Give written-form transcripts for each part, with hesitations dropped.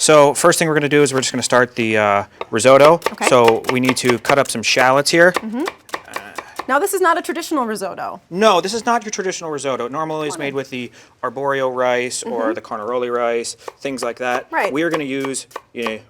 So first thing we're going to do is we're just going to start the risotto. Okay. So we need to cut up some shallots here. Now this is not a traditional risotto. No, this is not your traditional risotto. Normally it's made with the arborio rice or the carnaroli rice, things like that. Right. We are going to use,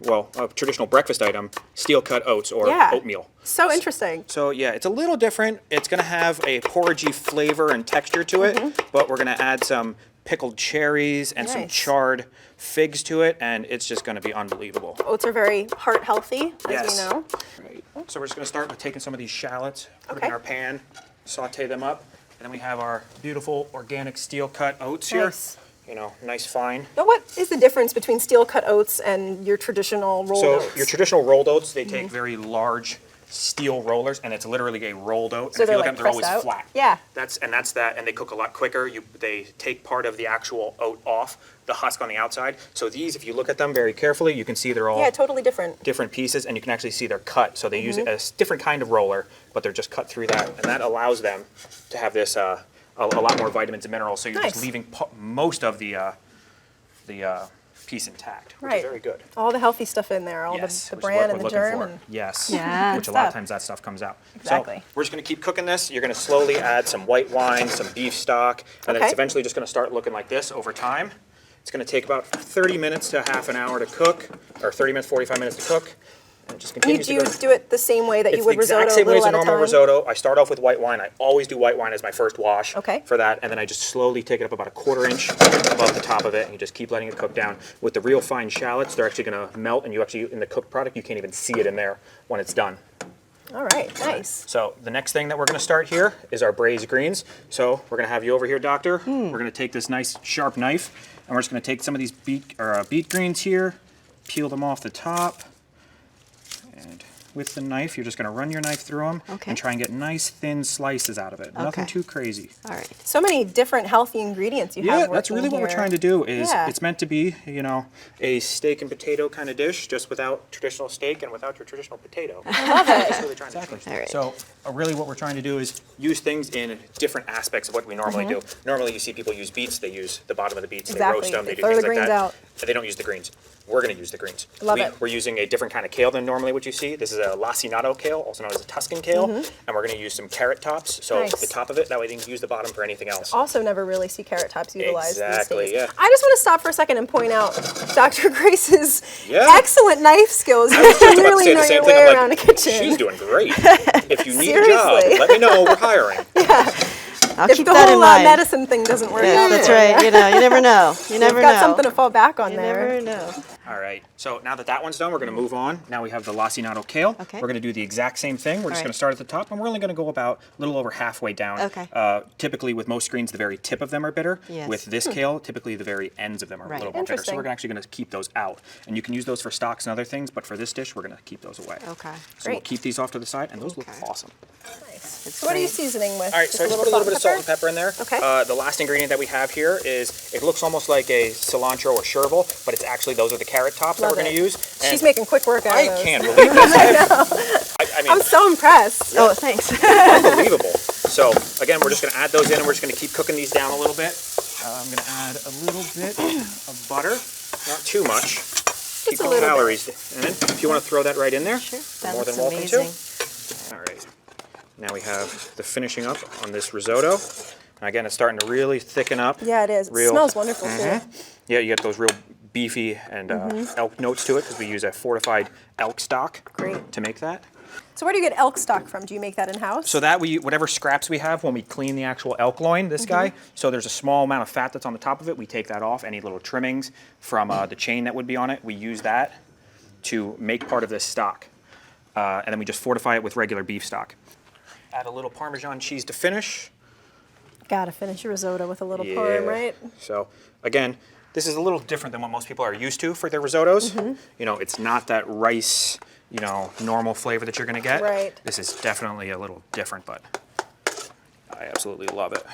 well, a traditional breakfast item, steel-cut oats or oatmeal. So interesting. So yeah, it's a little different. It's going to have a porridgey flavor and texture to it, but we're going to add some pickled cherries and some charred figs to it, and it's just going to be unbelievable. Oats are very heart healthy, as we know. Right. So we're just going to start with taking some of these shallots, put them in our pan, saute them up, and then we have our beautiful organic steel-cut oats here. Nice fine. Now what is the difference between steel-cut oats and your traditional rolled oats? So your traditional rolled oats, they take very large steel rollers, and it's literally a rolled oat. So and if you look like at them, they're always out? flat. Yeah. That's that, and they cook a lot quicker. They take part of the actual oat off, the husk on the outside. So these, if you look at them very carefully, you can see they're all totally different pieces, and you can actually see they're cut. So they use a different kind of roller, but they're just cut through that, and that allows them to have this a lot more vitamins and minerals. So you're just leaving most of the piece intact, which is very good. All the healthy stuff in there, all the bran and the germ. And which a lot of times that stuff comes out. Exactly. So we're just going to keep cooking this. You're going to slowly add some white wine, some beef stock, and then it's eventually just going to start looking like this over time. It's going to take about 30 minutes to half an hour to cook, or 30 minutes, 45 minutes to cook. And it just continues to go. You do it the same way that you would risotto, It's the exact same way as a normal time? risotto. I start off with white wine. I always do white wine as my first wash for that, and then I just slowly take it up about a 1/4 inch above the top of it, and you just keep letting it cook down. With the real fine shallots, they're actually going to melt, and you actually, in the cooked product, you can't even see it in there when it's done. All right, nice. So the next thing that we're going to start here is our braised greens. So we're going to have you over here, Doctor. We're going to take this nice sharp knife, and we're just going to take some of these beet greens here, peel them off the top, and with the knife, you're just going to run your knife through them and try and get nice thin slices out of it. Nothing too crazy. All right. So many different healthy ingredients you have. Yeah, that's really what we're trying to do. Is it's meant to be, a steak and potato kind of dish, just without traditional steak and without your traditional potato. I love it. That's really trying to do. So really, what we're trying to do is use things in different aspects of what we normally do. Normally, you see people use beets. They use the bottom of the beets. They roast them. They do things like that. Out. They don't use the greens. We're going to use the greens. Love it. We're using a different kind of kale than normally what you see. This is a lacinato kale, also known as a Tuscan kale, and we're going to use some carrot tops. So the top of it, that way you can use the bottom for anything else. Also never really see carrot tops utilized these days. Yeah. I just want to stop for a second and point out Dr. Grace's excellent knife skills. You literally know your way around a kitchen. She's doing great. If you need a job, let me know. We're hiring. I'll if keep the that whole in mind. medicine thing doesn't work out. That's right. You never know. You never know. Got something to fall back on there. You never know. All right. So now that one's done, we're going to move on. Now we have the lacinato kale. Okay. We're going to do the exact same thing. We're just going to start at the top, and we're only going to go about a little over halfway down. Okay. Typically, with most greens, the very tip of them are bitter. Yes. With this kale, typically the very ends of them are a little more bitter. So we're actually going to keep those out. And you can use those for stocks and other things, but for this dish, we're going to keep those away. Okay. So we'll keep these off to the side, and those look awesome. Nice. So what are you seasoning with? All right, so I just put a little bit of salt and pepper in there. Okay. The last ingredient that we have here is, it looks almost like a cilantro or chervil, but it's actually, those are the carrot tops that we're going to use. And she's making quick work out of those. I can't believe this. I mean, I'm so impressed. Oh, thanks. Unbelievable. So again, we're just going to add those in, and we're just going to keep cooking these down a little bit. I'm going to add a little bit of butter, not too much. Keep the calories in. If you want to throw that right in there, you're more than welcome to. All right. Now we have the finishing up on this risotto. And again, it's starting to really thicken up. Yeah, it is. It smells wonderful too. Yeah, you get those real beefy and elk notes to it, because we use a fortified elk stock to make that. So where do you get elk stock from? Do you make that in-house? So that whatever scraps we have when we clean the actual elk loin, this guy, so there's a small amount of fat that's on the top of it. We take that off, any little trimmings from the chain that would be on it. We use that to make part of this stock. And then we just fortify it with regular beef stock. Add a little Parmesan cheese to finish. Gotta finish your risotto with a little parm, right? So again, this is a little different than what most people are used to for their risottos. It's not that rice, normal flavor that you're gonna get. Right. This is definitely a little different, but I absolutely love it.